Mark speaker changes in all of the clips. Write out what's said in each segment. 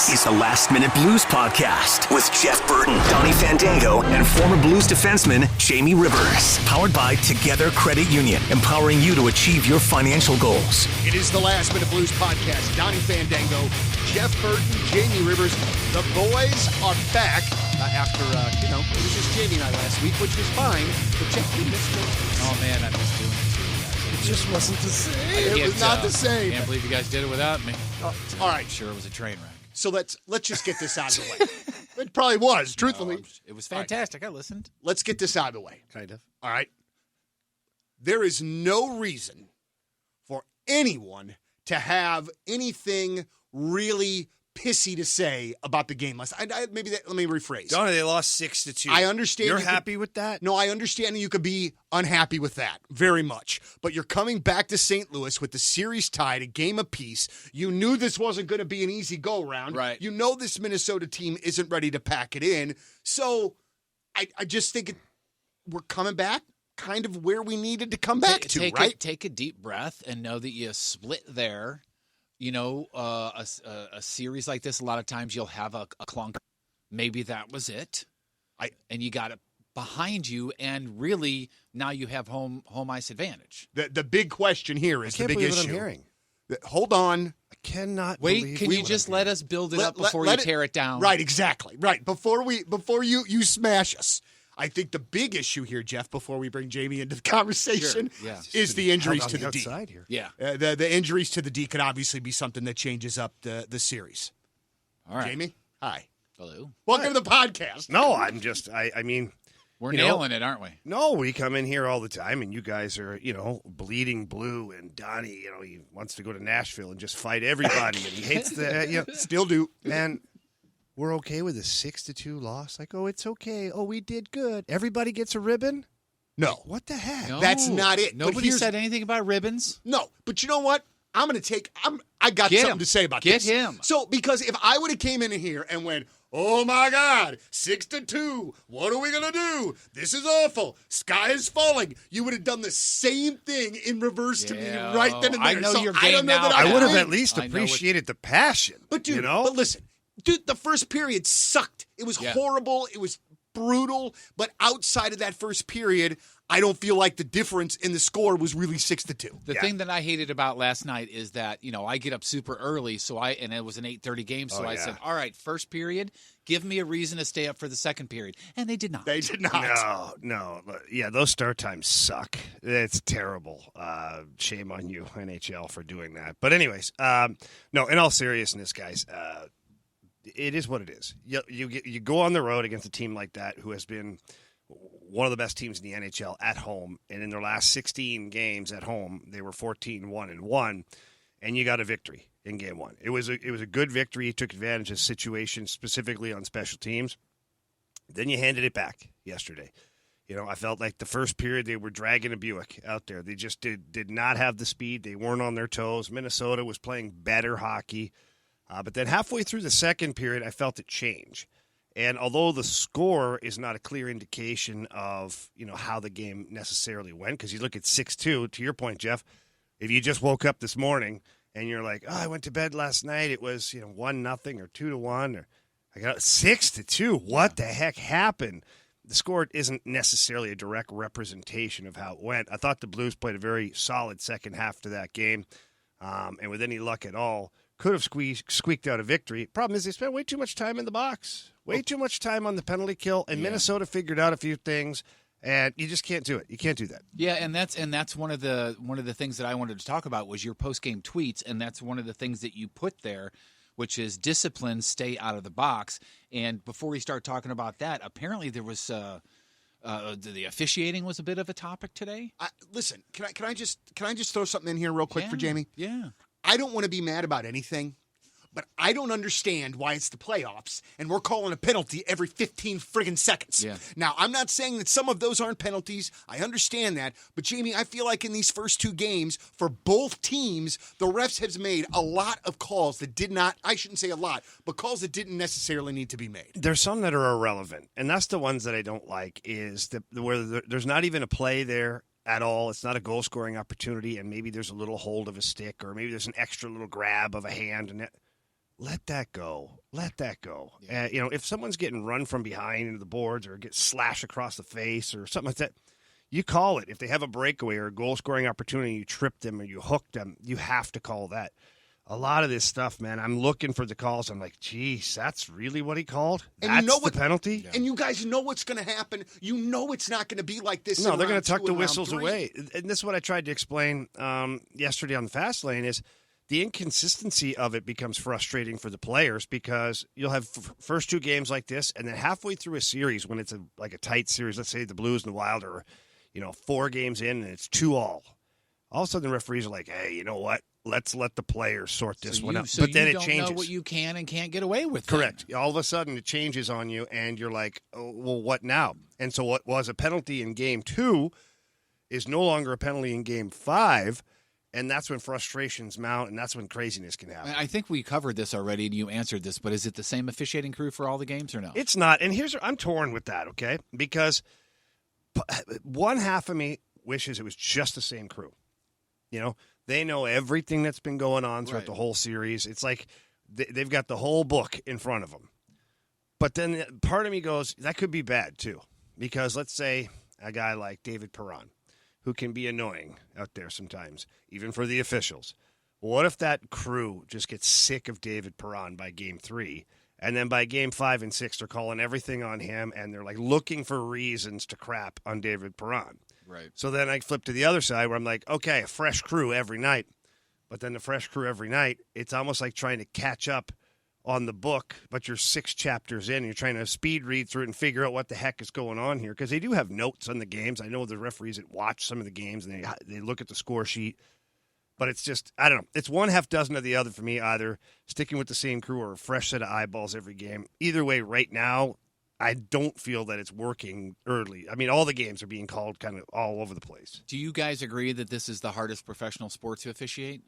Speaker 1: This is the Last Minute Blues Podcast with Jeff Burton, Donny Fandango, and former Blues defenseman Jamie Rivers. Powered by Together Credit Union, empowering you to achieve your financial goals.
Speaker 2: It is the Last Minute Blues Podcast. Donny Fandango, Jeff Burton, Jamie Rivers. The boys are back after, it was just Jamie and I last week, which was fine. But Jeff, you missed it.
Speaker 3: Oh, man, I missed doing it too, you guys.
Speaker 2: It just wasn't the same. It was not the same.
Speaker 3: I can't believe you guys did it without me.
Speaker 2: All right.
Speaker 3: I'm sure it was a train wreck.
Speaker 2: So let's just get this out of the way. It probably was, truthfully.
Speaker 3: No, it was fantastic. Right. I listened.
Speaker 2: Let's get this out of the way.
Speaker 4: Kind of.
Speaker 2: All right. There is no reason for anyone to have anything really pissy to say about the game last. Let me rephrase.
Speaker 4: Donny, they lost 6-2.
Speaker 2: I understand.
Speaker 4: You're happy with that?
Speaker 2: No, I understand you could be unhappy with that very much. But you're coming back to St. Louis with the series tied, a game apiece. You knew this wasn't going to be an easy go-round.
Speaker 3: Right.
Speaker 2: You know this Minnesota team isn't ready to pack it in. So I just think we're coming back kind of where we needed to come back to, right?
Speaker 3: Take a deep breath and know that you split there. You know, a series like this, a lot of times you'll have a clunker. Maybe that was it. And you got it behind you, and really now you have home ice advantage.
Speaker 2: The big question here is the big issue.
Speaker 4: What I'm hearing.
Speaker 2: Hold on.
Speaker 4: I cannot
Speaker 3: wait.
Speaker 4: believe
Speaker 3: Can you just let us build it up before you tear it down?
Speaker 2: Right, exactly. Right. Before you smash us. I think the big issue here, Jeff, before we bring Jamie into the conversation, is the injuries to the D.
Speaker 4: Here.
Speaker 3: Yeah.
Speaker 2: The injuries to the D could obviously be something that changes up the series.
Speaker 3: All right.
Speaker 2: Jamie, hi.
Speaker 3: Hello.
Speaker 2: Welcome to the podcast.
Speaker 4: No, I'm just, I mean.
Speaker 3: We're nailing it, aren't we?
Speaker 4: No, we come in here all the time, and you guys are, bleeding blue, and Donnie, he wants to go to Nashville and just fight everybody, and he hates the,
Speaker 2: Still do.
Speaker 4: And we're okay with a 6-2 loss. Like, it's okay. Oh, we did good. Everybody gets a ribbon?
Speaker 2: No.
Speaker 4: What the heck?
Speaker 3: No.
Speaker 2: That's not it.
Speaker 3: Nobody said anything about ribbons.
Speaker 2: No, but you know what? I got something to say about this.
Speaker 3: Get him.
Speaker 2: So, because if I would have came in here and went, oh my God, 6-2, what are we going to do? This is awful. Sky is falling. You would have done the same thing in reverse to me right then and there.
Speaker 3: I know
Speaker 2: so
Speaker 3: your
Speaker 2: I
Speaker 3: game
Speaker 2: don't know
Speaker 3: now.
Speaker 2: that
Speaker 4: I would have
Speaker 2: win.
Speaker 4: at least appreciated the passion.
Speaker 2: But, dude, but listen. Dude, the first period sucked. It was horrible. It was brutal. But outside of that first period, I don't feel like the difference in the score was really 6-2.
Speaker 3: The thing that I hated about last night is that, I get up super early, and it was an 8:30 game, so I said, all right, first period, give me a reason to stay up for the second period. And they did not.
Speaker 2: They did not.
Speaker 4: No. Yeah, those start times suck. It's terrible. Shame on you, NHL, for doing that. But anyways, no, in all seriousness, guys, it is what it is. You go on the road against a team like that who has been one of the best teams in the NHL at home, and in their last 16 games at home, they were 14-1-1, and you got a victory in game one. It was a good victory. You took advantage of situations, specifically on special teams. Then you handed it back yesterday. I felt like the first period they were dragging a Buick out there. They just did not have the speed. They weren't on their toes. Minnesota was playing better hockey. But then halfway through the second period, I felt it change. And although the score is not a clear indication of, how the game necessarily went, because you look at 6-2, to your point, Jeff, if you just woke up this morning and you're like, I went to bed last night, it was, 1-0 or 2-1, or I got 6-2. What the heck happened? The score isn't necessarily a direct representation of how it went. I thought the Blues played a very solid second half to that game, and with any luck at all, could have squeaked out a victory. Problem is they spent way too much time in the box, way too much time on the penalty kill, and Minnesota figured out a few things, and you just can't do it. You can't do that.
Speaker 3: Yeah, and that's one of the things that I wanted to talk about was your post-game tweets, and that's one of the things that you put there, which is discipline, stay out of the box. And before we start talking about that, apparently there was the officiating was a bit of a topic today.
Speaker 2: Listen, can I just throw something in here real quick for Jamie?
Speaker 3: Yeah.
Speaker 2: I don't want to be mad about anything, but I don't understand why it's the playoffs and we're calling a penalty every 15 friggin' seconds.
Speaker 3: Yeah.
Speaker 2: Now, I'm not saying that some of those aren't penalties. I understand that. But, Jamie, I feel like in these first two games, for both teams, the refs have made a lot of calls that did not, I shouldn't say a lot, but calls that didn't necessarily need to be made.
Speaker 4: There's some that are irrelevant, and that's the ones that I don't like, is where there's not even a play there at all. It's not a goal-scoring opportunity, and maybe there's a little hold of a stick, or maybe there's an extra little grab of a hand, and let that go. Let that go. Yeah. If someone's getting run from behind into the boards or gets slashed across the face or something like that, you call it. If they have a breakaway or a goal-scoring opportunity, you trip them or you hook them, you have to call that. A lot of this stuff, man, I'm looking for the calls. I'm like, geez, that's really what he called?
Speaker 2: And
Speaker 4: that's the penalty?
Speaker 2: Yeah. And you guys know what's going to happen. You know it's not going to be like this.
Speaker 4: No, they're going to tuck the
Speaker 2: and
Speaker 4: whistles
Speaker 2: round
Speaker 4: away. And this is what I tried to explain yesterday on the Fast Lane is the inconsistency of it becomes frustrating for the players because you'll have first two games like this, and then halfway through a series when it's like a tight series, let's say the Blues and the Wild are 4 games in and it's 2-2. All of a sudden the referees are like, hey, you know what? Let's let the players sort this one out. But then it changes. You don't know
Speaker 3: what you can and can't get away with.
Speaker 4: Correct. All of a sudden it changes on you, and you're like, oh, well, what now? And so what was a penalty in Game 2 is no longer a penalty in Game 5, and that's when frustrations mount, and that's when craziness can happen.
Speaker 3: I think we covered this already, and you answered this, but is it the same officiating crew for all the games or no?
Speaker 4: It's not, and I'm torn with that, okay? Because one half of me wishes it was just the same crew. They know everything that's been going on throughout the whole series. It's like they've got the whole book in front of them. But then part of me goes, that could be bad too. Because let's say a guy like David Perron, who can be annoying out there sometimes, even for the officials. What if that crew just gets sick of David Perron by Game 3, and then by Game 5 and 6, they're calling everything on him, and they're like looking for reasons to crap on David Perron.
Speaker 3: Right.
Speaker 4: So then I flip to the other side where I'm like, okay, a fresh crew every night. But then the fresh crew every night, it's almost like trying to catch up on the book, but you're 6 chapters in. And you're trying to speed read through it and figure out what the heck is going on here. Because they do have notes on the games. I know the referees that watch some of the games, and they look at the score sheet. But it's just, I don't know. It's one half dozen of the other for me, either sticking with the same crew or a fresh set of eyeballs every game. Either way, right now, I don't feel that it's working early. I mean, all the games are being called kind of all over the place.
Speaker 3: Do you guys agree that this is the hardest professional sport to officiate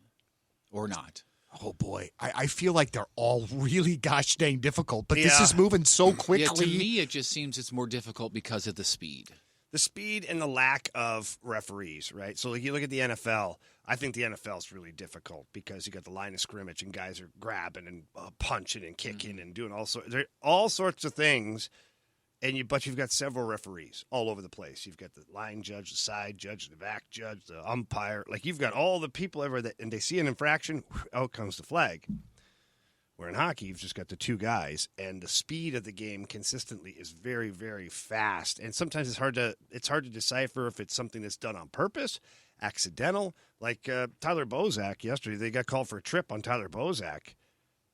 Speaker 3: or not?
Speaker 2: Oh, boy. I feel like they're all really gosh dang difficult, but this is moving so quickly.
Speaker 3: Yeah, to me, it just seems it's more difficult because of the speed.
Speaker 4: The speed and the lack of referees, right? So like you look at the NFL, I think the NFL is really difficult because you got the line of scrimmage and guys are grabbing and punching and kicking and doing all sorts of things. But you've got several referees all over the place. You've got the line judge, the side judge, the back judge, the umpire. Like you've got all the people everywhere and they see an infraction, out comes the flag. Where in hockey, you've just got the 2 guys, and the speed of the game consistently is very, very fast. And sometimes it's hard to decipher if it's something that's done on purpose, accidental. Like Tyler Bozak yesterday, they got called for a trip on Tyler Bozak.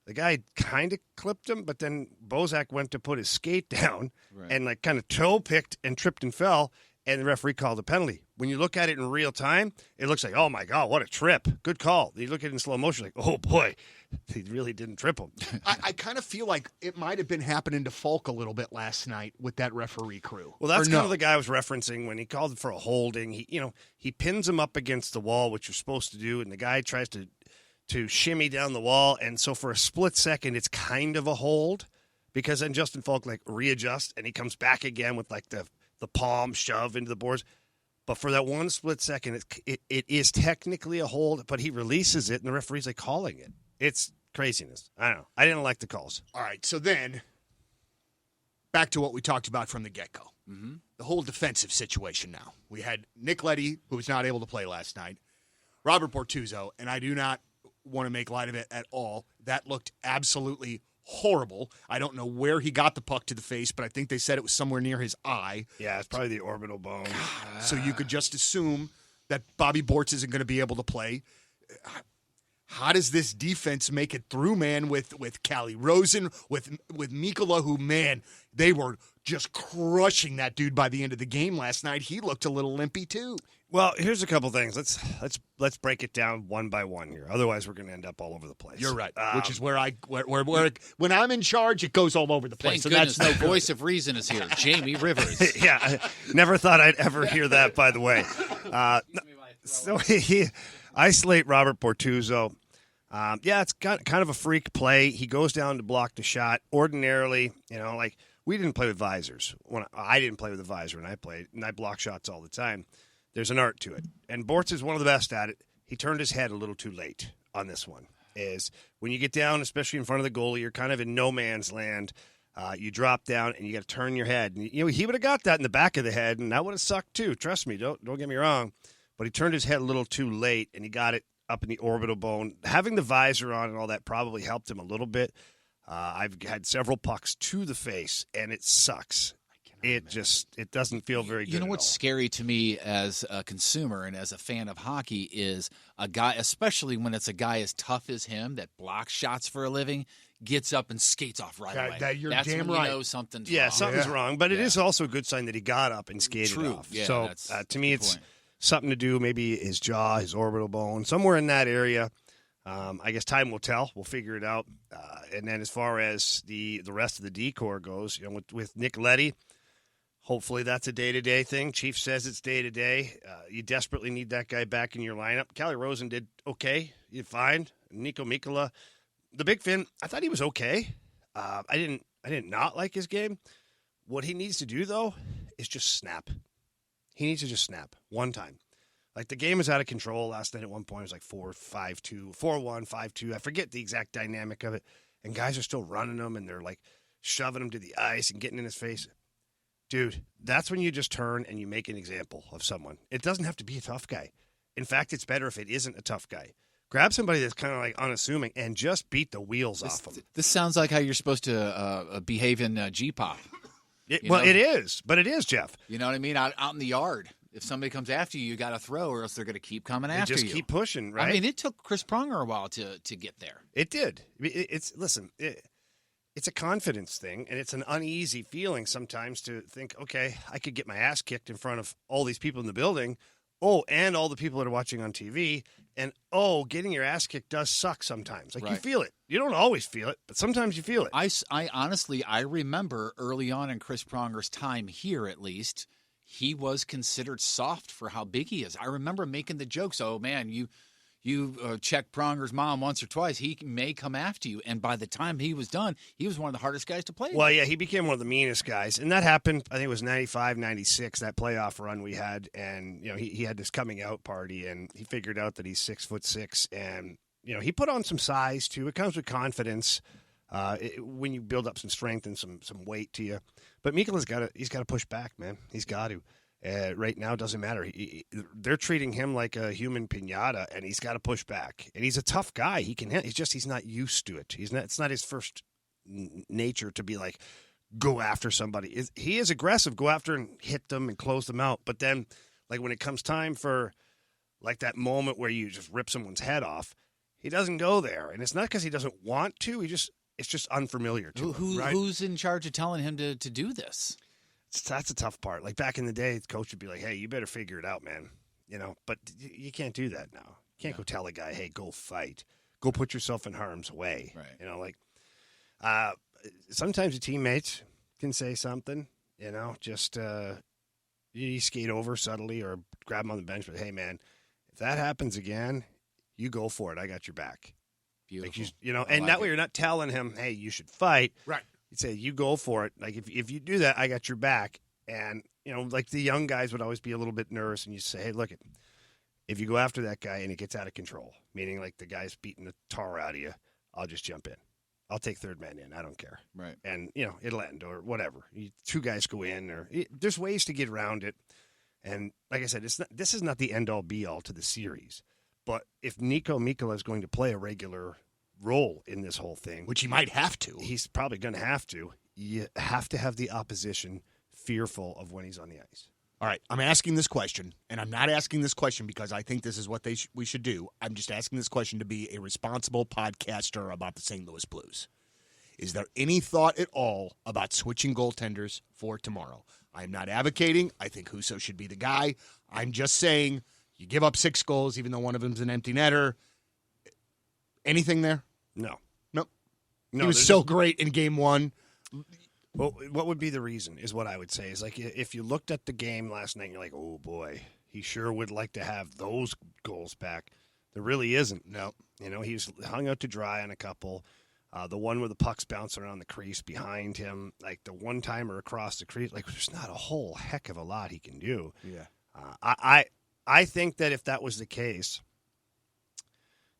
Speaker 4: The guy kind of clipped him, but then Bozak went to put his skate down and like kind of toe picked and tripped and fell, and the referee called a penalty. When you look at it in real time, it looks like, oh my God, what a trip. Good call. You look at it in slow motion, like, oh boy, he really didn't trip him.
Speaker 2: I kind of feel like it might have been happening to Falk a little bit last night with that referee crew.
Speaker 4: Well, that's kind of the guy I was referencing when he called for a holding. He pins him up against the wall, which you're supposed to do, and the guy tries to shimmy down the wall. And so for a split second, it's kind of a hold because then Justin Falk like readjusts and he comes back again with like the palm shove into the boards. But for that one split second, it is technically a hold, but he releases it and the referee's like calling it. It's craziness. I don't know. I didn't like the calls.
Speaker 2: All right. So then back to what we talked about from the get-go. Mm-hmm. The whole defensive situation now. We had Nick Leddy, who was not able to play last night, Robert Bortuzzo, and I do not want to make light of it at all. That looked absolutely horrible. I don't know where he got the puck to the face, but I think they said it was somewhere near his eye.
Speaker 4: Yeah, it's probably the orbital bone.
Speaker 2: God. So you could just assume that Bobby Bortz isn't going to be able to play. How does this defense make it through, man, with Callie Rosen, with Mikkola, who, man, they were just crushing that dude by the end of the game last night. He looked a little limpy, too.
Speaker 4: Well, here's a couple things. Let's break it down one by one here. Otherwise, we're going to end up all over the place.
Speaker 2: You're right. Which is where when I'm in charge, it goes all over the place.
Speaker 3: Thank goodness the voice of reason is here, Jamie Rivers.
Speaker 4: Yeah, I never thought I'd ever hear that. By the way, so he isolate Robert Bortuzzo. It's kind of a freak play. He goes down to block the shot. Ordinarily, like we didn't play with visors. I didn't play with a visor when I played, and I block shots all the time. There's an art to it. And Bortz is one of the best at it. He turned his head a little too late on this one. is when you get down, especially in front of the goalie, you're kind of in no man's land. You drop down and you got to turn your head. And, he would have got that in the back of the head, and that would have sucked too. Trust me, don't get me wrong. But he turned his head a little too late, and he got it up in the orbital bone. Having the visor on and all that probably helped him a little bit. I've had several pucks to the face, and it sucks. It doesn't feel very good.
Speaker 3: You know what's scary to me as a consumer and as a fan of hockey is a guy, especially when it's a guy as tough as him that blocks shots for a living, gets up and skates off right away. That's
Speaker 2: damn
Speaker 3: when
Speaker 2: right.
Speaker 3: You know something's
Speaker 4: Yeah,
Speaker 3: wrong.
Speaker 4: something's wrong. But it is also a good sign that he got up and skated
Speaker 3: True.
Speaker 4: off.
Speaker 3: Yeah,
Speaker 4: so to me, it's something to do. Maybe his jaw, his orbital bone, somewhere in that area. I guess time will tell. We'll figure it out. And then as far as the rest of the D-core goes, with Nick Leddy, hopefully that's a day-to-day thing. Chief says it's day-to-day. You desperately need that guy back in your lineup. Calle Rosen did okay. You fine. Nico Mikkola. The Big Fin, I thought he was okay. I didn't not like his game. What he needs to do, though, is just snap. He needs to just snap one time. Like, the game was out of control last night at one point. It was like 4-5-2, 4-1, 5-2. I forget the exact dynamic of it. And guys are still running him, and they're, like, shoving him to the ice and getting in his face. Dude, that's when you just turn and you make an example of someone. It doesn't have to be a tough guy. In fact, it's better if it isn't a tough guy. Grab somebody that's kind of like unassuming and just beat the wheels off them.
Speaker 3: This sounds like how you're supposed to behave in G-pop.
Speaker 4: It is. But it is, Jeff.
Speaker 3: You know what I mean? Out in the yard. If somebody comes after you, you got to throw, or else they're going to keep coming after you.
Speaker 4: Just keep pushing, right?
Speaker 3: I mean, it took Chris Pronger a while to get there.
Speaker 4: It did. It's a confidence thing, and it's an uneasy feeling sometimes to think, okay, I could get my ass kicked in front of all these people in the building, and all the people that are watching on TV, and getting your ass kicked does suck sometimes. Like, you feel it. You don't always feel it, but sometimes you feel it.
Speaker 3: I honestly, I remember early on in Chris Pronger's time here, at least, he was considered soft for how big he is. I remember making the jokes, oh, man, you check Pronger's mom once or twice, he may come after you. And by the time he was done, he was one of the hardest guys to play
Speaker 4: Well,
Speaker 3: with.
Speaker 4: yeah, he became one of the meanest guys. And that happened, I think it was 95, 96, that playoff run we had. And, he had this coming out party, and he figured out that he's 6'6", and, he put on some size, too. It comes with confidence when you build up some strength and some weight to you. But Mikola's got to push back, man. He's got to. Right now, it doesn't matter. They're treating him like a human piñata, and he's got to push back. And he's a tough guy. He's not used to it. It's not his first nature to be like, go after somebody. He is aggressive, go after and hit them and close them out. But then, like, when it comes time for, like, that moment where you just rip someone's head off, he doesn't go there. And it's not because he doesn't want to. It's just unfamiliar to him. Right?
Speaker 3: Who's in charge of telling him to do this?
Speaker 4: That's a tough part. Like, back in the day, the coach would be like, hey, you better figure it out, man. But you can't do that now. You can't go tell a guy, hey, go fight. Go put yourself in harm's way.
Speaker 3: Right.
Speaker 4: Sometimes your teammates can say something, just you skate over subtly or grab him on the bench. But, hey, man, if that happens again, you go for it. I got your back.
Speaker 3: Beautiful.
Speaker 4: And that way you're not telling him, hey, you should fight.
Speaker 2: Right.
Speaker 4: You'd say, you go for it. Like, if you do that, I got your back. And, like the young guys would always be a little bit nervous, and you say, hey, look, if you go after that guy and it gets out of control, meaning like the guy's beating the tar out of you, I'll just jump in. I'll take third man in. I don't care.
Speaker 3: Right.
Speaker 4: And, it'll end or whatever. Two guys go in, or there's ways to get around it. And like I said, this is not the end-all, be-all to the series. But if Nico Mikkola is going to play a regular role in this whole thing,
Speaker 2: which he might have to.
Speaker 4: He's probably going to have to. You have to have the opposition fearful of when he's on the ice.
Speaker 2: All right, I'm asking this question, and I'm not asking this question because I think this is what we should do. I'm just asking this question to be a responsible podcaster about the St. Louis Blues. Is there any thought at all about switching goaltenders for tomorrow? I'm not advocating. I think Husso should be the guy. I'm just saying you give up 6 goals, even though one of them's an empty netter. Anything there?
Speaker 4: No.
Speaker 2: Nope. He was so great in game 1.
Speaker 4: Well, what would be the reason is what I would say. Is like, if you looked at the game last night and you're like, oh, boy, he sure would like to have those goals back. There really isn't. No. He was hung out to dry on a couple. The one where the puck's bouncing around the crease behind him, like the one-timer across the crease, like there's not a whole heck of a lot he can do.
Speaker 2: Yeah.
Speaker 4: I think that if that was the case,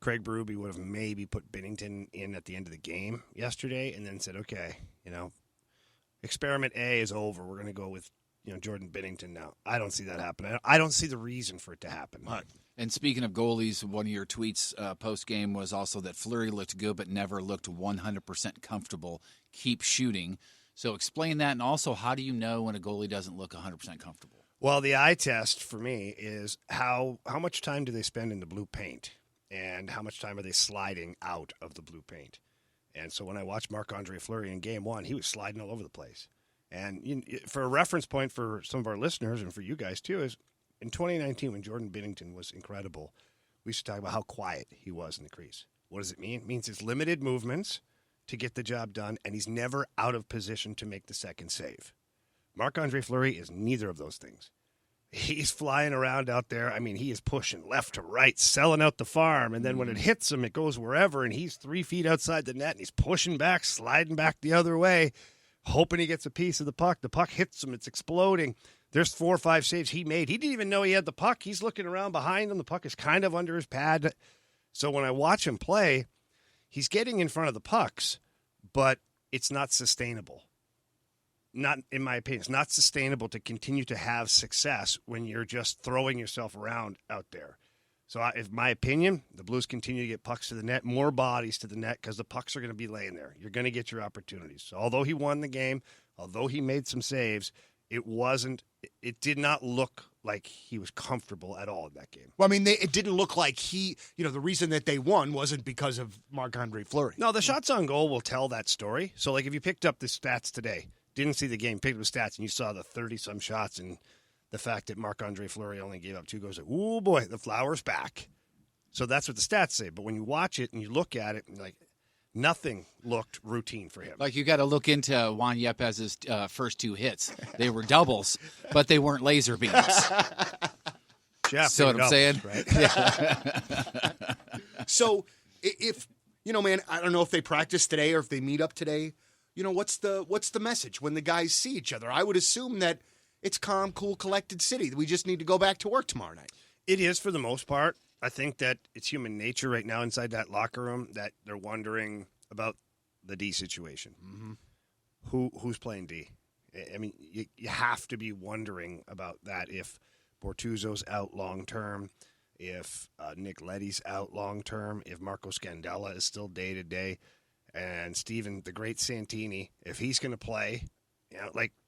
Speaker 4: Craig Berube would have maybe put Binnington in at the end of the game yesterday and then said, okay, experiment A is over. We're going to go with Jordan Binnington now. I don't see that happening. I don't see the reason for it to happen.
Speaker 2: Right.
Speaker 3: And speaking of goalies, one of your tweets post-game was also that Fleury looked good but never looked 100% comfortable. Keep shooting. So explain that, and also how do you know when a goalie doesn't look 100% comfortable?
Speaker 4: Well, the eye test for me is how much time do they spend in the blue paint and how much time are they sliding out of the blue paint. And so when I watched Marc-Andre Fleury in Game 1, he was sliding all over the place. And for a reference point for some of our listeners and for you guys too is in 2019 when Jordan Binnington was incredible, we used to talk about how quiet he was in the crease. What does it mean? It means it's limited movements to get the job done, and he's never out of position to make the second save. Marc-Andre Fleury is neither of those things. He's flying around out there. I mean, he is pushing left to right, selling out the farm, and then when it hits him, it goes wherever, and he's 3 feet outside the net, and he's pushing back, sliding back the other way, hoping he gets a piece of the puck. The puck hits him. It's exploding. There's 4 or 5 saves he made. He didn't even know he had the puck. He's looking around behind him. The puck is kind of under his pad. So when I watch him play, he's getting in front of the pucks, but it's not sustainable. Not, in my opinion, it's not sustainable to continue to have success when you're just throwing yourself around out there. So, in my opinion, the Blues continue to get pucks to the net, more bodies to the net, because the pucks are going to be laying there. You're going to get your opportunities. So, although he won the game, although he made some saves, it did not look like he was comfortable at all in that game.
Speaker 2: Well, I mean, it didn't look like the reason that they won wasn't because of Marc-Andre Fleury.
Speaker 4: No, the shots on goal will tell that story. So, like, if you picked up the stats today, didn't see the game, picked up the stats, and you saw the 30-some shots and the fact that Marc-Andre Fleury only gave up 2 goals, like, oh, boy, the flower's back. So that's what the stats say. But when you watch it and you look at it, like, nothing looked routine for him.
Speaker 3: Like, you got to look into Juan Yepez's first 2 hits. They were doubles, but they weren't laser beams.
Speaker 4: Jeff,
Speaker 3: see what I'm saying?
Speaker 4: Right?
Speaker 3: Yeah.
Speaker 2: So, if, man, I don't know if they practice today or if they meet up today. What's the message when the guys see each other? I would assume that it's calm, cool, collected city. We just need to go back to work tomorrow night.
Speaker 4: It is for the most part. I think that it's human nature right now inside that locker room that they're wondering about the D situation. Mm-hmm. Who's playing D? I mean, you have to be wondering about that if Bortuzzo's out long term, if Nick Leddy's out long term, if Marco Scandella is still day to day. And Steven, the great Santini, if he's going to play,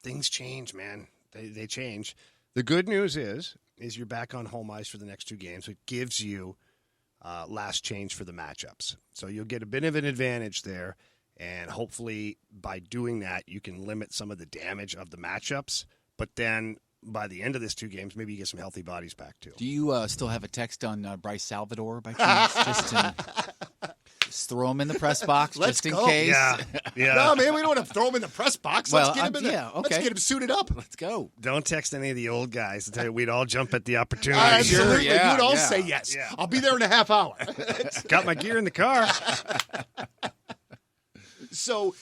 Speaker 4: things change, man. They change. The good news is you're back on home ice for the next 2 games. So it gives you last change for the matchups. So you'll get a bit of an advantage there. And hopefully by doing that, you can limit some of the damage of the matchups. But then by the end of this 2 games, maybe you get some healthy bodies back too.
Speaker 3: Do you still have a text on Bryce Salvador by chance? Just throw him in the press box just in case.
Speaker 4: Yeah.
Speaker 2: No, man, we don't want to throw him in the press box. Let's get him in there.
Speaker 3: Okay.
Speaker 2: Let's get him suited up.
Speaker 3: Let's go.
Speaker 4: Don't text any of the old guys. I tell you, we'd all jump at the opportunity.
Speaker 2: Absolutely.
Speaker 3: Yeah,
Speaker 2: We'd all
Speaker 3: yeah.
Speaker 2: say yes.
Speaker 4: Yeah.
Speaker 2: I'll be there in a half hour.
Speaker 4: Got my gear in the car.
Speaker 2: So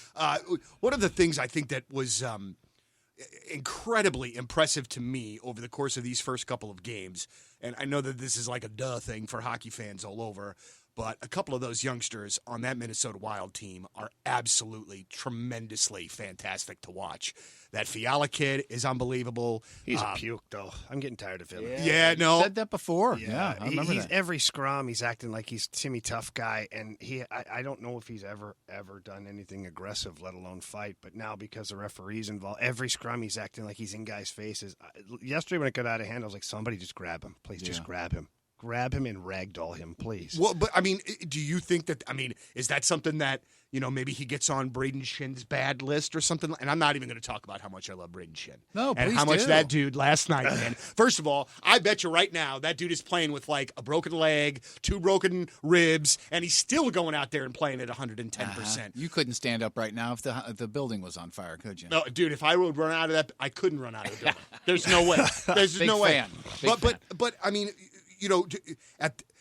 Speaker 2: one of the things I think that was incredibly impressive to me over the course of these first couple of games, and I know that this is like a duh thing for hockey fans all over, but a couple of those youngsters on that Minnesota Wild team are absolutely tremendously fantastic to watch. That Fiala kid is unbelievable.
Speaker 4: He's a puke, though. I'm getting tired of him.
Speaker 2: Yeah, no.
Speaker 3: You said that before. Yeah, I remember
Speaker 4: he's
Speaker 3: that.
Speaker 4: every scrum. He's acting like he's Timmy Tough guy, and I don't know if he's ever done anything aggressive, let alone fight. But now because the referee's involved, every scrum he's acting like he's in guys' faces. Yesterday when it got out of hand, I was like, somebody just grab him, please, just grab him. Grab him and ragdoll him, please.
Speaker 2: Well, but I mean, do you think that? I mean, is that something that maybe he gets on Braden Shinn's bad list or something? And I'm not even going to talk about how much I love Braden Shinn.
Speaker 3: No,
Speaker 2: and
Speaker 3: please
Speaker 2: how much
Speaker 3: do.
Speaker 2: that dude last night, man. First of all, I bet you right now that dude is playing with like a broken leg, 2 broken ribs, and he's still going out there and playing at 110%.
Speaker 3: You couldn't stand up right now if the building was on fire, could you?
Speaker 2: No, dude, if I would run out of that, I couldn't run out of the building. There's no way. There's
Speaker 3: Big
Speaker 2: no way.
Speaker 3: fan. Big
Speaker 2: But I mean,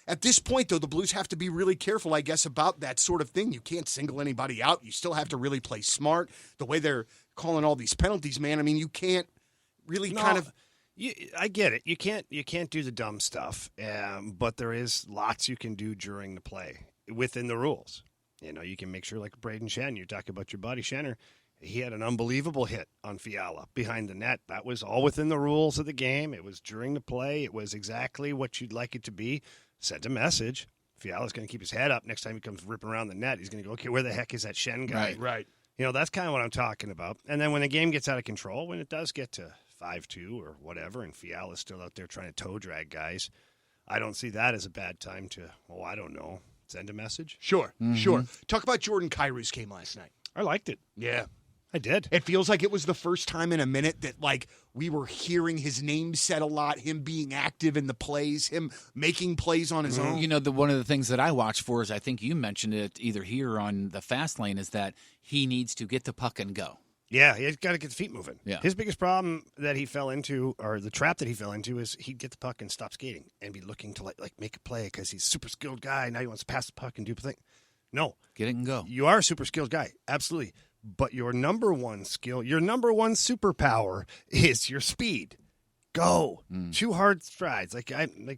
Speaker 2: at this point, though, the Blues have to be really careful, I guess, about that sort of thing. You can't single anybody out. You still have to really play smart. The way they're calling all these penalties, man, I mean, you can't really
Speaker 4: I get it. You can't do the dumb stuff, but there is lots you can do during the play within the rules. You can make sure, like Braden Shen, you talk about your buddy Shenner, he had an unbelievable hit on Fiala behind the net. That was all within the rules of the game. It was during the play. It was exactly what you'd like it to be. Sent a message. Fiala's going to keep his head up. Next time he comes ripping around the net, he's going to go, okay, where the heck is that Shen guy?
Speaker 2: Right.
Speaker 4: That's kind of what I'm talking about. And then when the game gets out of control, when it does get to 5-2 or whatever, and Fiala's still out there trying to toe drag guys, I don't see that as a bad time to, I don't know, send a message.
Speaker 2: Sure. Talk about Jordan Kyrou's game last night.
Speaker 4: I liked it.
Speaker 2: Yeah.
Speaker 4: I did.
Speaker 2: It feels like it was the first time in a minute that, like, we were hearing his name said a lot, him being active in the plays, him making plays on his own.
Speaker 3: One of the things that I watch for is, I think you mentioned it either here or on the fast lane, is that he needs to get the puck and go.
Speaker 4: Yeah, he's got to get the feet moving.
Speaker 3: Yeah.
Speaker 4: His biggest problem that he fell into, or the trap that he fell into, is he'd get the puck and stop skating and be looking to like make a play because he's a super skilled guy. Now he wants to pass the puck and do the thing. No.
Speaker 3: Get it and go.
Speaker 4: You are a super skilled guy. Absolutely. But your number one skill, your number one superpower is your speed. Go. 2 hard strides. Like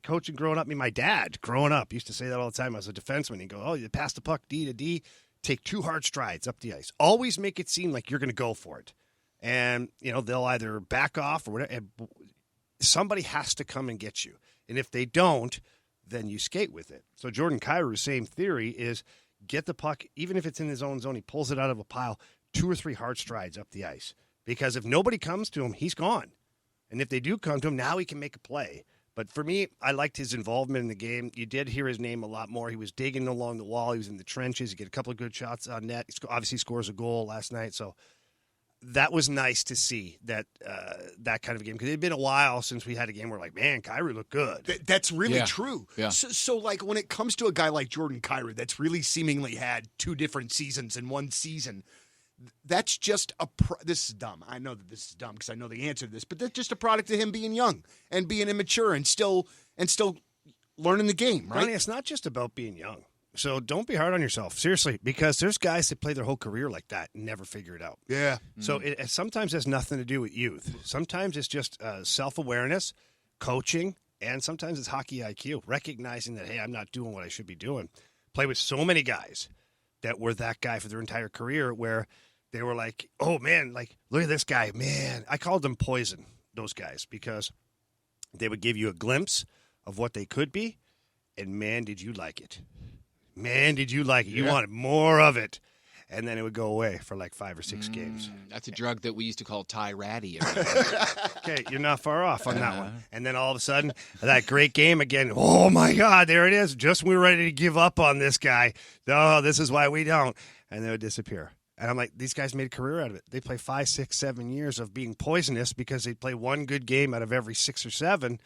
Speaker 4: coaching growing up, my dad growing up used to say that all the time. I was a defenseman. He'd go, you pass the puck D to D, take 2 hard strides up the ice. Always make it seem like you're going to go for it. And, they'll either back off or whatever. And somebody has to come and get you. And if they don't, then you skate with it. So Jordan Kyrou's same theory is get the puck, even if it's in his own zone, he pulls it out of a pile, 2 or 3 hard strides up the ice. Because if nobody comes to him, he's gone. And if they do come to him, now he can make a play. But for me, I liked his involvement in the game. You did hear his name a lot more. He was digging along the wall. He was in the trenches. He get a couple of good shots on net. He obviously scores a goal last night. So that was nice to see that kind of a game. Because it had been a while since we had a game where, man, Kyrou looked good.
Speaker 2: That's really true.
Speaker 3: Yeah.
Speaker 2: So, when it comes to a guy like Jordan Kyrou that's really seemingly had 2 different seasons in one season, that's just this is dumb. I know that this is dumb because I know the answer to this, but that's just a product of him being young and being immature and still learning the game, right?
Speaker 4: Donny, it's not just about being young. So don't be hard on yourself, seriously, because there's guys that play their whole career like that and never figure it out.
Speaker 2: Yeah.
Speaker 4: So it sometimes has nothing to do with youth. Sometimes it's just self-awareness, coaching, and sometimes it's hockey IQ, recognizing that, hey, I'm not doing what I should be doing. Play with so many guys that were that guy for their entire career where they were like, oh, man, look at this guy. Man, I called them poison, those guys, because they would give you a glimpse of what they could be, and, man, did you like it. Man, did you like it. You wanted more of it. And then it would go away for 5 or 6 games.
Speaker 3: That's a drug that we used to call Ty Ratty.
Speaker 4: Okay, you're not far off on that one. And then all of a sudden, that great game again. Oh, my God, there it is. Just when we were ready to give up on this guy. Oh, this is why we don't. And they would disappear. And I'm like, these guys made a career out of it. They play 5, 6, 7 years of being poisonous because they play one good game out of every 6 or 7.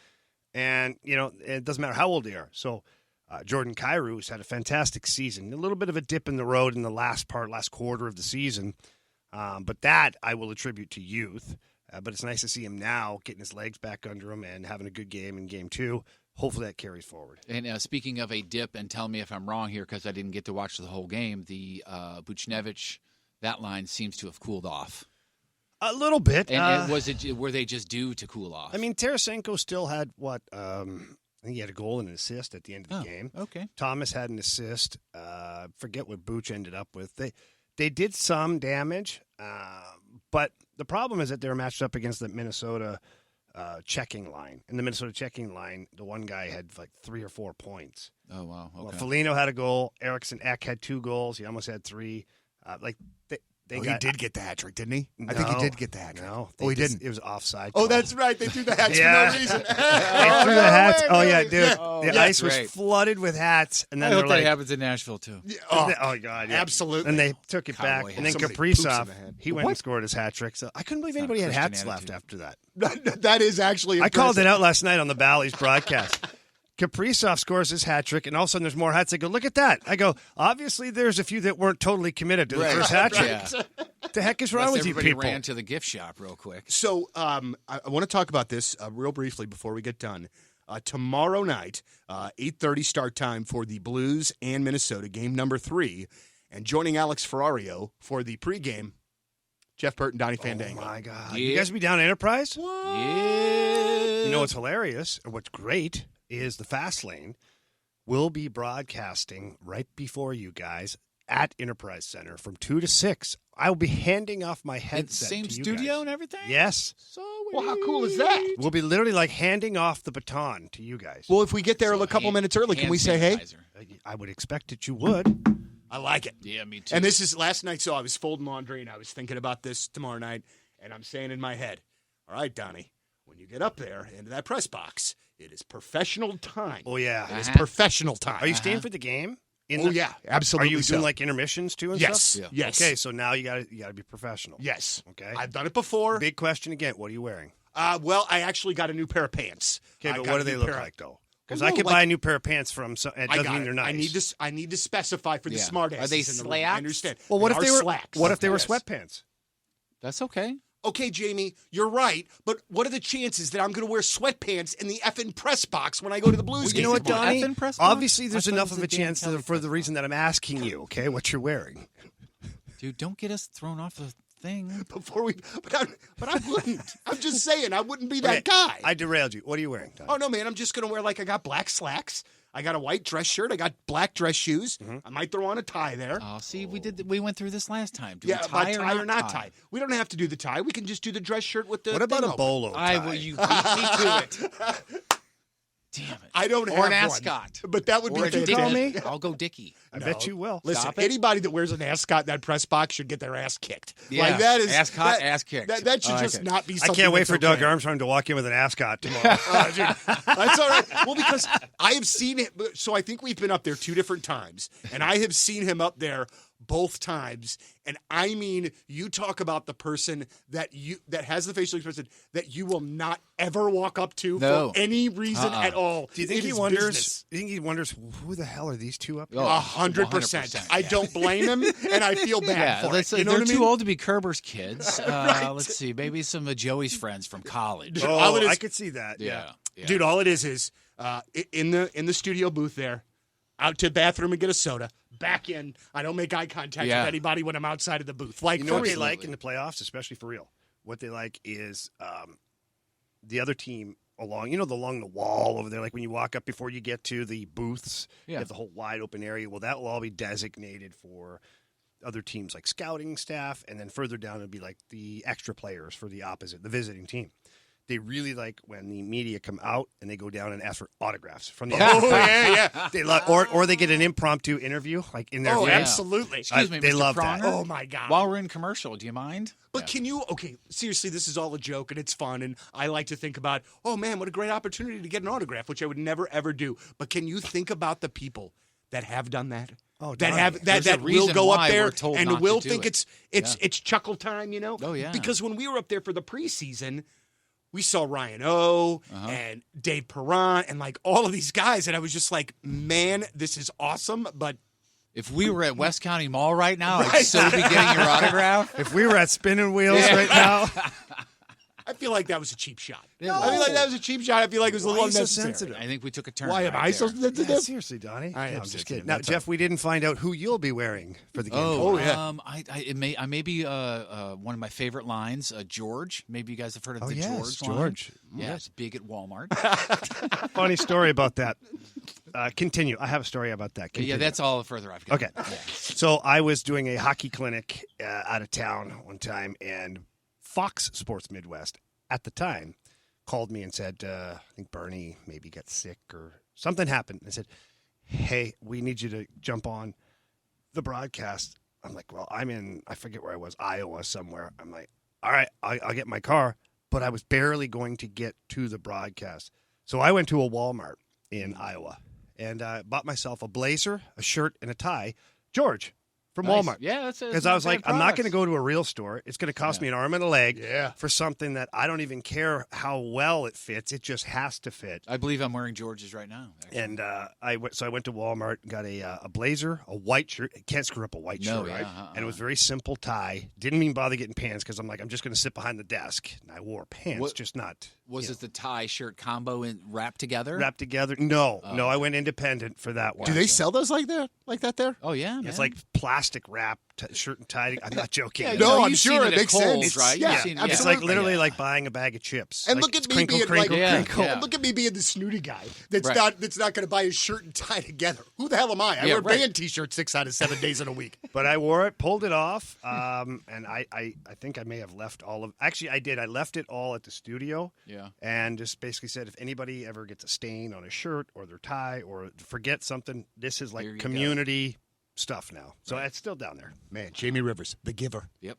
Speaker 4: And, it doesn't matter how old they are. So Jordan Kyrou has had a fantastic season. A little bit of a dip in the road in the last quarter of the season. But that I will attribute to youth. But it's nice to see him now getting his legs back under him and having a good game in game 2. Hopefully that carries forward.
Speaker 3: And speaking of a dip, and tell me if I'm wrong here because I didn't get to watch the whole game, the Buchnevich, that line seems to have cooled off.
Speaker 4: A little bit.
Speaker 3: And were they just due to cool off?
Speaker 4: I mean, Tarasenko still had I think he had a goal and an assist at the end of the game.
Speaker 3: Okay.
Speaker 4: Thomas had an assist. Forget what Buch ended up with. They did some damage, but the problem is that they were matched up against the Minnesota checking line. In the Minnesota checking line, the one guy had 3 or 4 points.
Speaker 3: Oh, wow. Okay.
Speaker 4: Well, Foligno had a goal. Eriksson Ek had 2 goals. He almost had 3. He
Speaker 2: did get the hat trick, didn't he?
Speaker 4: No,
Speaker 2: I think he did get the hat trick.
Speaker 4: No.
Speaker 2: He didn't.
Speaker 4: It was offside.
Speaker 2: Oh, that's right. They threw the hats for no reason.
Speaker 4: They threw the hats. Oh, yeah, dude.
Speaker 3: Yeah.
Speaker 4: The ice was
Speaker 3: Great.
Speaker 4: flooded with hats. And then
Speaker 3: I hope
Speaker 4: they're
Speaker 3: that happens in Nashville, too.
Speaker 2: Oh,
Speaker 4: God, yeah.
Speaker 2: absolutely.
Speaker 4: And they took it back.
Speaker 3: Cowboy
Speaker 4: And then
Speaker 2: Somebody poops in
Speaker 4: Kaprizov,
Speaker 2: the hat.
Speaker 4: he went and scored his hat trick. So I couldn't believe anybody had
Speaker 3: Christian
Speaker 4: hats left
Speaker 3: attitude.
Speaker 4: after that.
Speaker 2: That is actually
Speaker 4: I called
Speaker 2: impressive.
Speaker 4: it out last night on the Bally's broadcast. Kaprizov scores his hat trick, and all of a sudden there's more hats. I go, look at that. I go, obviously there's a few that weren't totally committed to the first hat trick.
Speaker 3: Yeah.
Speaker 4: What the heck is wrong with you
Speaker 3: Everybody
Speaker 4: people?
Speaker 3: ran to the gift shop real quick.
Speaker 2: So I want to talk about this real briefly before we get done. Tomorrow night, 8:30 start time for the Blues and Minnesota, game number 3. And joining Alex Ferrario for the pregame, Jeff Burton, Donny Fandango.
Speaker 4: Oh, my God.
Speaker 3: Yeah.
Speaker 4: You guys will be down at Enterprise?
Speaker 3: Yeah.
Speaker 4: You know what's hilarious, or what's great, is the Fast Lane will be broadcasting right before you guys at Enterprise Center from 2 to 6. I will be handing off my headset
Speaker 3: Same
Speaker 4: to you
Speaker 3: studio
Speaker 4: guys.
Speaker 3: and everything?
Speaker 4: Yes.
Speaker 3: So
Speaker 2: Well, how cool is that?
Speaker 4: We'll be literally like handing off the baton to you guys.
Speaker 2: Well, if we get there a couple minutes early, can we say, hey?
Speaker 4: I would expect that you would.
Speaker 2: I like it.
Speaker 3: Yeah, me too.
Speaker 2: And this is last night, so I was folding laundry, and I was thinking about this tomorrow night, and I'm saying in my head, all right, Donnie, when you get up there into that press box, it is professional time.
Speaker 4: Oh, yeah.
Speaker 2: It is professional time.
Speaker 4: Are you staying for the game?
Speaker 2: Yeah, absolutely.
Speaker 4: Are you
Speaker 2: so.
Speaker 4: doing like intermissions too and
Speaker 2: Yes,
Speaker 4: stuff?
Speaker 3: Yeah.
Speaker 2: yes.
Speaker 4: Okay, so now you got to be professional.
Speaker 2: Yes.
Speaker 4: Okay.
Speaker 2: I've done it before.
Speaker 4: Big question again. What are you wearing?
Speaker 2: Well, I actually got a new pair of pants.
Speaker 4: Okay,
Speaker 2: I
Speaker 4: but
Speaker 2: got
Speaker 4: what
Speaker 2: a
Speaker 4: do they
Speaker 2: new
Speaker 4: look
Speaker 2: pair of-
Speaker 4: like though? Because
Speaker 2: Well,
Speaker 4: I
Speaker 2: no,
Speaker 4: could
Speaker 2: like-
Speaker 4: buy a new pair of pants from. It
Speaker 2: I
Speaker 4: doesn't
Speaker 2: got
Speaker 4: mean
Speaker 2: it.
Speaker 4: they're nice.
Speaker 2: I need to specify for the
Speaker 3: Yeah.
Speaker 2: smart
Speaker 3: Are
Speaker 2: asses
Speaker 3: they
Speaker 2: in the room.
Speaker 3: slacks?
Speaker 2: I understand.
Speaker 4: Well, what if they were
Speaker 2: slacks?
Speaker 4: What if they were
Speaker 2: Yes.
Speaker 4: sweatpants?
Speaker 3: That's okay.
Speaker 2: Okay, Jamie, you're right, but what are the chances that I'm going to wear sweatpants in the effing press box when I go to the Blues
Speaker 3: Well,
Speaker 2: game?
Speaker 4: You know what,
Speaker 3: Is it
Speaker 4: Donnie?
Speaker 3: effing press box?
Speaker 4: Obviously, there's
Speaker 3: I thought it
Speaker 4: enough
Speaker 3: was
Speaker 4: of a
Speaker 3: the Dan
Speaker 4: chance
Speaker 3: Kelly
Speaker 4: for the
Speaker 3: press
Speaker 4: reason that I'm asking you. Okay, what you're wearing?
Speaker 3: Dude, don't get us thrown off the thing.
Speaker 2: Before we, but I wouldn't. I'm just saying, I wouldn't be that
Speaker 4: Okay,
Speaker 2: guy.
Speaker 4: I derailed you. What are you wearing, Donnie?
Speaker 2: Oh no, man! I'm just gonna wear I got black slacks. I got a white dress shirt. I got black dress shoes. I might throw on a tie there.
Speaker 3: Oh, see, we went through this last time. Do
Speaker 2: yeah,
Speaker 3: we tie,
Speaker 2: about tie or not tie. We don't have to do the tie. We can just do the dress shirt with the.
Speaker 4: What about
Speaker 2: thing
Speaker 4: a
Speaker 2: over.
Speaker 4: bolo tie?
Speaker 3: Well, you beat me to it. Damn it.
Speaker 2: I don't
Speaker 3: Or
Speaker 2: have
Speaker 3: an
Speaker 2: one,
Speaker 3: ascot.
Speaker 2: but that would
Speaker 3: Or
Speaker 2: be
Speaker 3: a
Speaker 2: fantastic.
Speaker 4: call me?
Speaker 3: I'll go Dickie.
Speaker 4: I bet you will.
Speaker 2: Listen,
Speaker 3: Stop it.
Speaker 2: anybody that wears an ascot in that press box should get their ass kicked.
Speaker 3: Yeah.
Speaker 2: Like that is
Speaker 3: Ascot,
Speaker 2: that,
Speaker 3: ass kicked.
Speaker 2: That should
Speaker 3: I like
Speaker 2: just
Speaker 3: it.
Speaker 2: not be.
Speaker 4: I
Speaker 2: Something
Speaker 4: can't wait
Speaker 2: that's
Speaker 4: for Doug
Speaker 2: okay.
Speaker 4: Armstrong to walk in with an ascot tomorrow.
Speaker 2: Dude, that's all right. Well, because I have seen it. So I think we've been up there 2 different times, and I have seen him up there both times. And I mean, you talk about the person that has the facial expression that you will not ever walk up to
Speaker 3: No.
Speaker 2: for any reason at all.
Speaker 4: Do you think
Speaker 2: It
Speaker 4: he
Speaker 2: is
Speaker 4: wonders?
Speaker 2: business.
Speaker 4: Do you think he wonders who the hell are these two up here?
Speaker 3: Oh,
Speaker 2: 100%.
Speaker 3: 100%,
Speaker 2: I don't blame him, and I feel bad
Speaker 3: Yeah,
Speaker 2: for it. You know
Speaker 3: they're
Speaker 2: what I
Speaker 3: too
Speaker 2: mean?
Speaker 3: old to be Kerber's kids. Let's see, maybe some of Joey's friends from college.
Speaker 2: all it is-
Speaker 4: I could see that.
Speaker 3: Yeah.
Speaker 2: Dude, all it is in the studio booth there, out to the bathroom and get a soda, back in. I don't make eye contact
Speaker 3: Yeah.
Speaker 2: with anybody when I'm outside of the booth. Like,
Speaker 4: You know what they
Speaker 2: for real.
Speaker 4: like in the playoffs, especially for real? What they like is the other team along the wall over there. Like when you walk up before you get to the booths, you
Speaker 3: Yeah.
Speaker 4: have the whole wide open area. Well, that will all be designated for other teams like scouting staff, and then further down it'll be like the extra players for the visiting team. They really like when the media come out and they go down and ask for autographs from the
Speaker 2: Oh, yeah.
Speaker 4: They love, or they get an impromptu interview like in their
Speaker 2: Oh,
Speaker 4: game.
Speaker 2: absolutely.
Speaker 3: Excuse me,
Speaker 4: they
Speaker 3: Mr.
Speaker 4: love that.
Speaker 3: Pronger?
Speaker 2: Oh, my God.
Speaker 3: While we're in commercial, do you mind?
Speaker 2: But can you, okay, seriously, this is all a joke and it's fun. And I like to think about, oh, man, what a great opportunity to get an autograph, which I would never, ever do. But can you think about the people that have done that?
Speaker 4: Oh,
Speaker 2: that
Speaker 4: Donnie,
Speaker 2: have
Speaker 3: there's
Speaker 2: that
Speaker 3: a
Speaker 2: will
Speaker 3: reason
Speaker 2: go up
Speaker 3: why
Speaker 2: there
Speaker 3: we're told
Speaker 2: and
Speaker 3: not to
Speaker 2: will
Speaker 3: do
Speaker 2: think
Speaker 3: it.
Speaker 2: it's chuckle time, you know?
Speaker 3: Oh, yeah.
Speaker 2: Because when we were up there for the preseason, we saw Ryan O and Dave Perron and like all of these guys, and I was just like, man, this is awesome. But
Speaker 3: If we were at West County Mall right now, I'd still be getting your autograph.
Speaker 4: If we were at spinning wheels right now,
Speaker 2: I feel like that was a cheap shot.
Speaker 3: No.
Speaker 2: I feel like that was a cheap shot. I feel like it was a
Speaker 4: Why
Speaker 2: little
Speaker 4: are you so
Speaker 2: unnecessary.
Speaker 4: sensitive?
Speaker 3: I think we took a turn.
Speaker 2: Why am
Speaker 3: right
Speaker 2: I so
Speaker 3: there.
Speaker 2: sensitive?
Speaker 4: Yeah, seriously, Donnie.
Speaker 2: I am
Speaker 4: I'm just
Speaker 2: sensitive.
Speaker 4: kidding. Now,
Speaker 2: That's
Speaker 4: Jeff, we didn't find out who you'll be wearing for the game.
Speaker 3: Oh,
Speaker 2: yeah.
Speaker 3: I may be one of my favorite lines, George. Maybe you guys have heard of the
Speaker 4: yes,
Speaker 3: George line.
Speaker 4: George.
Speaker 3: Yeah, it's big at Walmart.
Speaker 4: Funny story about that. Continue. I have a story about that.
Speaker 3: Yeah,
Speaker 4: Continue.
Speaker 3: that's all further I've got.
Speaker 4: Okay. So I was doing a hockey clinic out of town one time, and Fox Sports Midwest at the time called me and said, I think Bernie maybe got sick or something happened. And I said, hey, we need you to jump on the broadcast. I'm like, well, I'm in, I forget where I was, Iowa somewhere. I'm like, all right, I'll get my car. But I was barely going to get to the broadcast. So I went to a Walmart in Iowa and bought myself a blazer, a shirt, and a tie. George from
Speaker 3: Nice.
Speaker 4: Walmart.
Speaker 3: Yeah, that's
Speaker 4: Because I was like, I'm not going to go to a real store. It's going to cost me an arm and a leg for something that I don't even care how well it fits. It just has to fit.
Speaker 3: I believe I'm wearing George's right now. Actually.
Speaker 4: And I went to Walmart, got a blazer, a white shirt. Can't screw up a white
Speaker 3: No,
Speaker 4: shirt,
Speaker 3: yeah,
Speaker 4: right? And it was very simple tie. Didn't even bother getting pants because I'm like, I'm just going to sit behind the desk. And I wore pants, just not.
Speaker 3: Was it the tie shirt combo and wrapped together?
Speaker 4: Wrapped together. No, I went independent for that one.
Speaker 2: Do they sell those like that there?
Speaker 3: Oh yeah, man.
Speaker 4: It's like plastic wrap, shirt and tie. I'm not joking.
Speaker 3: Yeah,
Speaker 2: No, I'm
Speaker 3: you've
Speaker 2: sure
Speaker 3: seen
Speaker 2: it
Speaker 3: at
Speaker 2: makes
Speaker 3: Kohl's,
Speaker 2: sense.
Speaker 3: right?
Speaker 2: Yeah,
Speaker 3: You've seen-
Speaker 2: absolutely.
Speaker 4: It's like literally
Speaker 3: Yeah.
Speaker 4: like buying a bag of chips.
Speaker 2: And
Speaker 4: Like,
Speaker 2: look at
Speaker 4: it's
Speaker 2: me
Speaker 4: crinkle,
Speaker 2: being
Speaker 4: crinkle,
Speaker 2: like,
Speaker 4: crinkle.
Speaker 3: Yeah.
Speaker 2: and look at me being the snooty guy that's
Speaker 3: Right.
Speaker 2: not going to buy his shirt and tie together. Who the hell am I? I
Speaker 3: Yeah,
Speaker 2: wear
Speaker 3: right.
Speaker 2: band T-shirts 6 out of 7 days in a week.
Speaker 4: But I wore it, pulled it off, and I think I may have left all of. Actually, I did. I left it all at the studio.
Speaker 3: Yeah.
Speaker 4: And just basically said, if anybody ever gets a stain on a shirt or their tie or forget something, this is
Speaker 3: Here you
Speaker 4: like
Speaker 3: go.
Speaker 4: community stuff now. So it's still down there.
Speaker 2: Man, Jamie Rivers, the giver.
Speaker 3: Yep.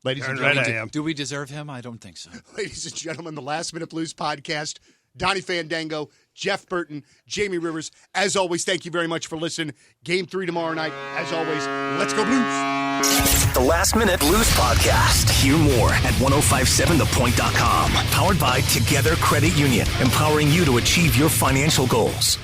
Speaker 2: Ladies and
Speaker 4: Darn right
Speaker 2: gentlemen,
Speaker 4: I am.
Speaker 3: Do we deserve him? I don't think so.
Speaker 2: ladies and gentlemen, the Last Minute Blues podcast. Donny Fandango, Jeff Burton, Jamie Rivers. As always, thank you very much for listening. Game 3 tomorrow night. As always, let's go Blues.
Speaker 1: The Last Minute Blues Podcast. Hear more at 1057thepoint.com. Powered by Together Credit Union, empowering you to achieve your financial goals.